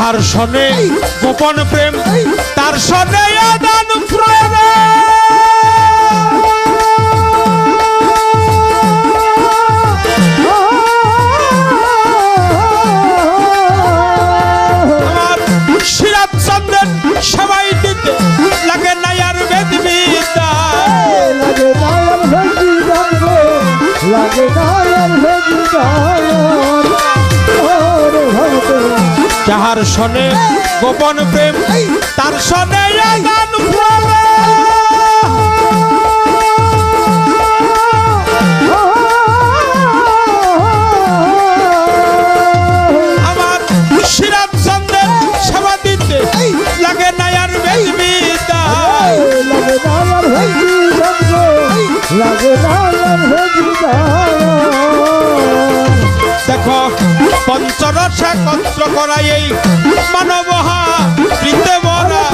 যাহার সনে গোপন প্রেম তার সনে আদান প্রদান আমার সিরাত চন্দ্রের সবাই দিতে লাগে নাই আর বেদ বিদ্যা লাগে নায়ার ভেজি জানবে লাগে নায়ার ভেজি জান ওরে ভক্ত যাহার সনে গোপন প্রেম তার সনে আদান প্রদান আমার সিরাত চন্দ্রের সেবা দিতে লাগে নাই আর বেদ বিদ্যা লাগে নায়ার ভেজি জানবে লাগে নায়ার ভেজি জান দেখো পঞ্চরসে কন্ত্র করাই এই মানবহা রীতে মরা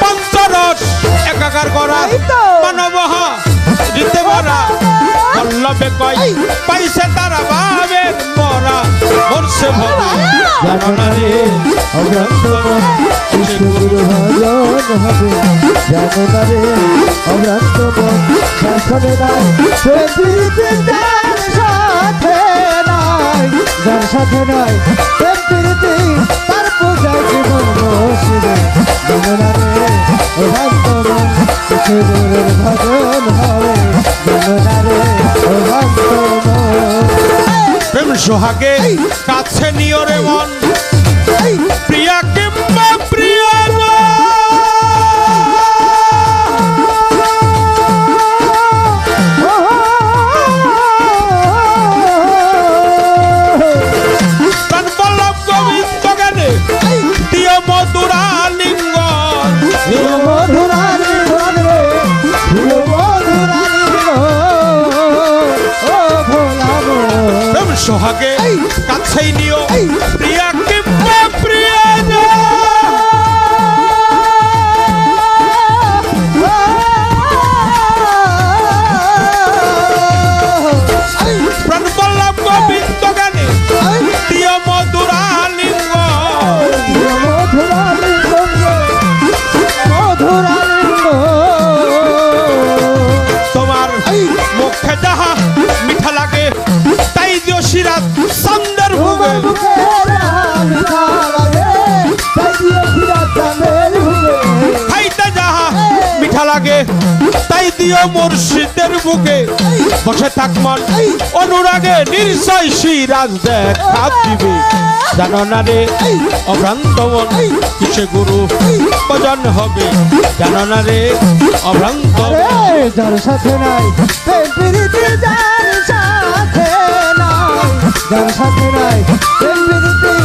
পঞ্চরস একাকার করা মানবহা রীতে মরা বল্লভে কয় পাইছে তারা ভাবের মরা মরছে ভবে জানো না রে অভ্রান্ত মন কৃষ্ণগুরু ভজন হবে জানো না রে অভ্রান্ত মন শাসনে নাই প্রীতি যার সাথে নাই যার সাথে নাই প্রীতি তার পূজায় জীবন বসিবে জানো না রে অভ্রান্ত মন কৃষ্ণগুরুর ভজন হবে জানো না রে অভ্রান্ত মন প্রেম সোহাগে কাছে নিও রে মন প্রিয়া কিংবা প্রিয় প্রাণবল্লভ গোবিন্দ গানে দিও মধুরা লিঙ্গ প্রেম সোহাগে কাছেই নিও প্রিয়া কিংবা প্রিয় প্রাণবল্লভ গোবিন্দ গানে দিও মধুরা লিঙ্গ তোমার মুখে যাহা মিঠা লাগে তাই দিও সিরাত চন্দ্রের ভুগে খাইতে যাহা মিঠা লাগে তাই দিও মুর্শিদের বুকে বসে থাক মন অনুরাগে নির্জয় সিরাজ দেখা দিবে জানো না রে অভ্রান্ত মন কিসে গুরু ভজন হবে জানো না রে অভ্রান্ত যার সাথে নাই প্রীতি যার সাথে নাই যার সাথে নাই প্রীতি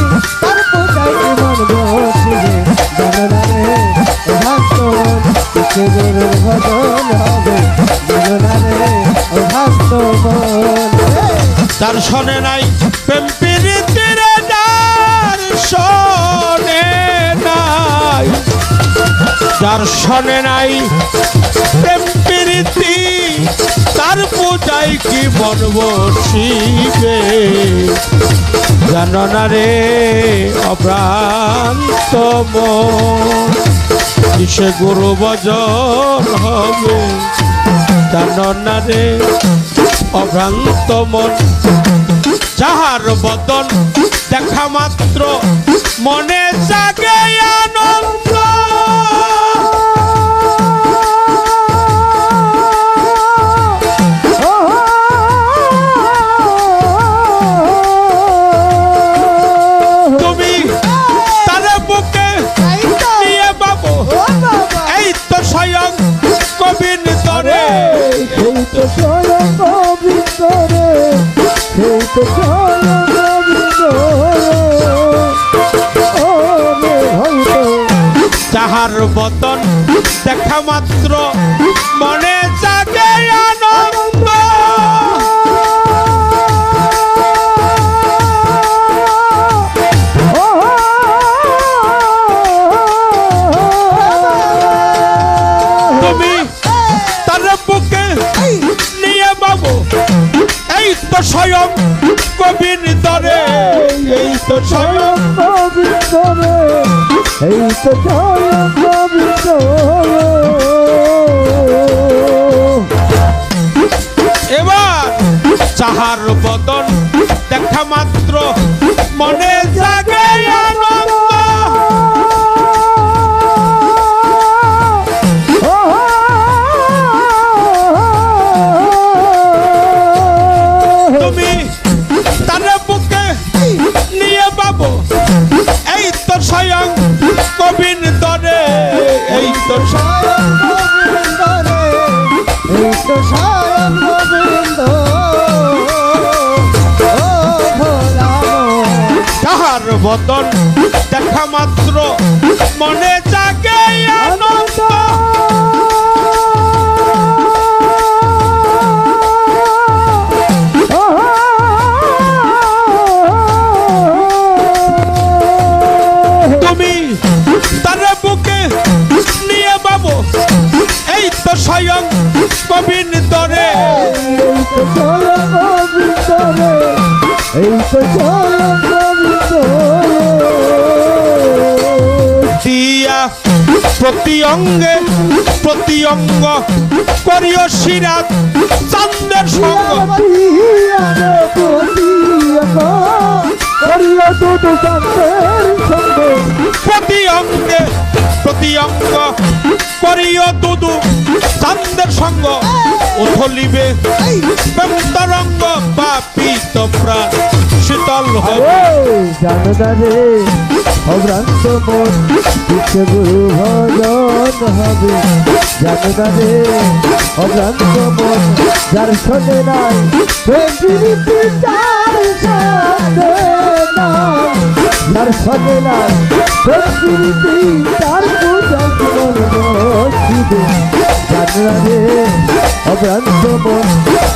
তার পূজায় জীবন বসিবে জানো না রে ভক্ত মন কৃষ্ণগুরুর ভজন হবে জানো না রে ভক্ত মন তার শোনে নাই প্রেম প্রীতির যার শোনে নাই যার শোনে নাই প্রেম প্রীতি তার পূজায় কি মন বসিবে জানো না রে অভ্রান্ত মন কিসে গুরু ভজন হবে জানো না রে অভ্রান্ত মন যাহার বদন দেখা মাত্র মনে জাগে আনন্দ তুমি তারে বুকে নিয়ে বাবু এই তো স্বয়ং গোবিন্দ রে এই তো স্বয়ং গোবিন্দ রে এই তো স্বয়ং গোবিন্দ যাহার বদন দেখা মাত্র মনে জাগে আনন্দ স্বয়ং গোবিন্দরে এই তো স্বয়ং গোবিন্দরে এই তো স্বয়ং গোবিন্দ এবার যাহার বদন দেখা মাত্র মনে জাগে আনন্দ তুমি তার বুকে নিয়ে পাবো এই তো স্বয়ং গোবিন্দরে এই তো স্বয়ং গোবিন্দরে এই তো স্বয়ং গোবিন্দ ও ভোলা তাহার বদন দেখা মাত্র মনে জাগে আনন্দ তুমি তার বুকে নিয়ে বাবু এই তো স্বয়ং গোবিন্দরে এই তো স্বয়ং গোবিন্দরে এই তো স্বয়ং গোবিন্দ দিয়া প্রতি অঙ্গে প্রতি অঙ্গ করিও শিরাত চান্দের সঙ্গ প্রতি অঙ্গে প্রতি অঙ্গ করিও দুদু চান্দের সঙ্গ উথলিবে তরঙ্গ পাপিত প্রাণ শীতল হবে জানদারে অভ্রান্ত মন শিক্ষে গুরু ভজন হবে জানদারে অভ্রান্ত মন যার শোনে নাই প্রেমপ্রীতি যার সাথে নাই যার শোনে নাই প্রেমপ্রীতি তার পূজা জীবন বসিবে জানদারে অভ্রান্ত মন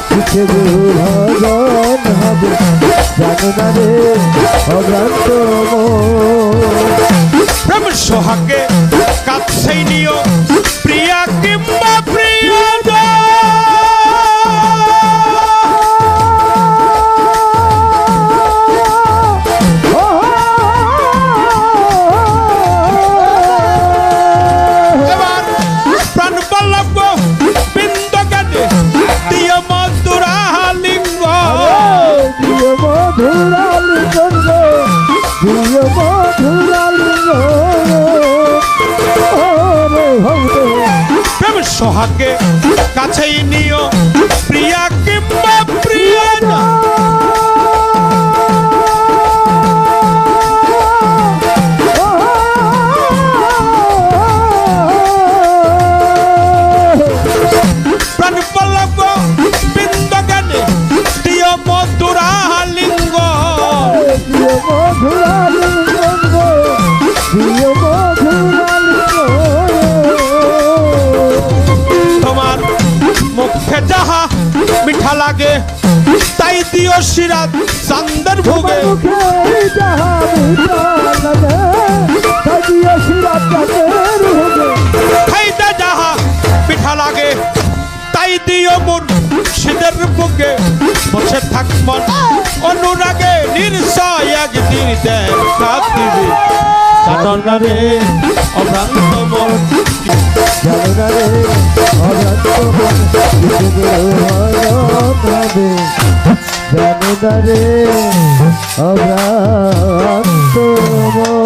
শিক্ষে গুরু ভজন হবে জানদারে অভ্রান্ত প্রেম সোহাগে কাছে নিও প্রিয়া কিংবা প্রিয় এবার প্রাণ বল্লভ বিন্দ গানে দিও মধুরা লিঙ্গ প্রিয় মধুরালিঙ্গ প্রিয় মধুরালিঙ্গ প্রেম সোহাগে কাছেই নিও প্রিয়া কিংবা প্রিয় প্রাণ বল্লভ বিন্দ গানে দিও মধুরা লিঙ্গ প্রিয় মধুরালিঙ্গ প্রিয় মধুরালিঙ্গ তোমার মুখে যাহা মিঠা লাগে তাই দিও সিরাত চান্দের ভোগে মুখে যাহা মিঠা লাগে তাই দিও সিরাত চাঁদের ভোগে খাইতে যাহা মিঠা লাগে তাই দিও মোর শীতের বুকে বসে থাক মন অনুরাগে নির্ষয় একদিন দেখা দিবি জাননারে অভ্রান্ত মন জানদারে অভ্রান্ত মন শিক্ষে গুরু ভজন হবে জানদারে অভ্রান্ত মন